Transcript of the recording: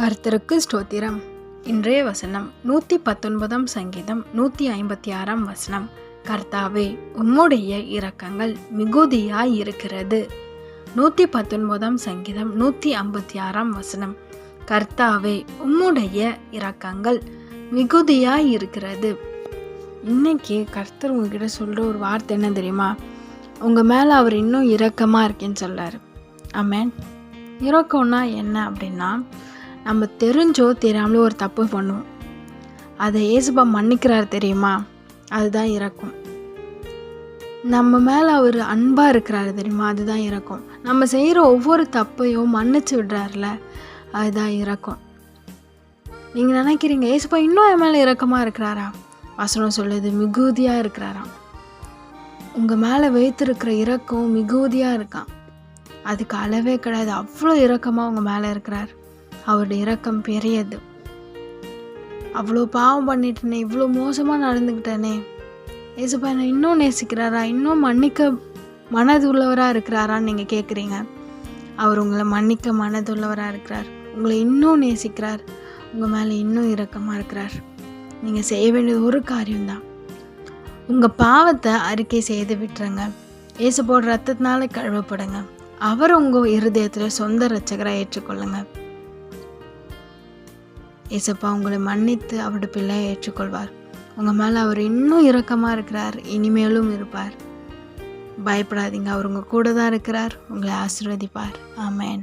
கர்த்தருக்கு ஸ்தோத்திரம். இன்றைய வசனம் 119 சங்கீதம் 156 வசனம். கர்த்தாவே, உம்முடைய இரக்கங்கள் மிகுதியாய் இருக்கிறது. 119 சங்கீதம் 156 வசனம். கர்த்தாவே, உம்முடைய இரக்கங்கள் மிகுதியாய் இருக்கிறது. இன்னைக்கு கர்த்தர் உங்ககிட்ட சொல்கிற ஒரு வார்த்தை என்ன தெரியுமா? உங்கள் மேலே அவர் இன்னும் இரக்கமாக இருக்கேன்னு சொல்கிறார். ஆமென். இரக்கம்னா என்ன அப்படின்னா, நம்ம தெரிஞ்சோ தெரியாமலோ ஒரு தப்பு பண்ணுவோம், அதை இயேசுப்பா மன்னிக்கிறார் தெரியுமா? அதுதான் இரக்கம். நம்ம மேலே அவர் அன்பாக இருக்கிறாரு தெரியுமா? அதுதான் இரக்கம். நம்ம செய்கிற ஒவ்வொரு தப்பையும் மன்னிச்சு விடுறாருல, அதுதான் இரக்கம். நீங்கள் நினைக்கிறீங்க இயேசுப்பா இன்னும் என் மேலே இரக்கமாக இருக்கிறாரா? வசனம் சொல்லுது மிகுதியாக இருக்கிறாராம். உங்கள் மேலே வைத்திருக்கிற இரக்கம் மிகுதியாக இருக்கான். அதுக்கு அளவே கிடையாது. அவ்வளோ இரக்கமாக உங்கள் மேலே இருக்கிறார். அவருடைய இரக்கம் பெரியது. அவ்வளோ பாவம் பண்ணிட்டேனே, இவ்வளோ மோசமாக நடந்துக்கிட்டேனே, ஏசுப்பா என்னை இன்னும் நேசிக்கிறாரா, இன்னும் மன்னிக்க மனது உள்ளவராக இருக்கிறாரான்னு நீங்கள் கேட்குறீங்க. அவர் உங்களை மன்னிக்க மனது உள்ளவராக இருக்கிறார். உங்களை இன்னும் நேசிக்கிறார். உங்கள் மேலே இன்னும் இரக்கமாக இருக்கிறார். நீங்கள் செய்ய வேண்டியது ஒரு காரியம்தான். உங்கள் பாவத்தை அறிக்கை செய்து விட்டுருங்க. ஏசுப்போட ரத்தத்தினால கழுவப்படுங்க. அவர் உங்கள் இருதயத்தில் சொந்த இரட்சகராக ஏற்றுக்கொள்ளுங்க. ஏசப்பா உங்களை மன்னித்து அவருடைய பிள்ளையை ஏற்றுக்கொள்வார். உங்கள் மேலே அவர் இன்னும் இரக்கமாக இருக்கிறார், இனிமேலும் இருப்பார். பயப்படாதீங்க, அவர் உங்கள் கூட தான் இருக்கிறார். உங்களை ஆசீர்வதிப்பார். ஆமென்.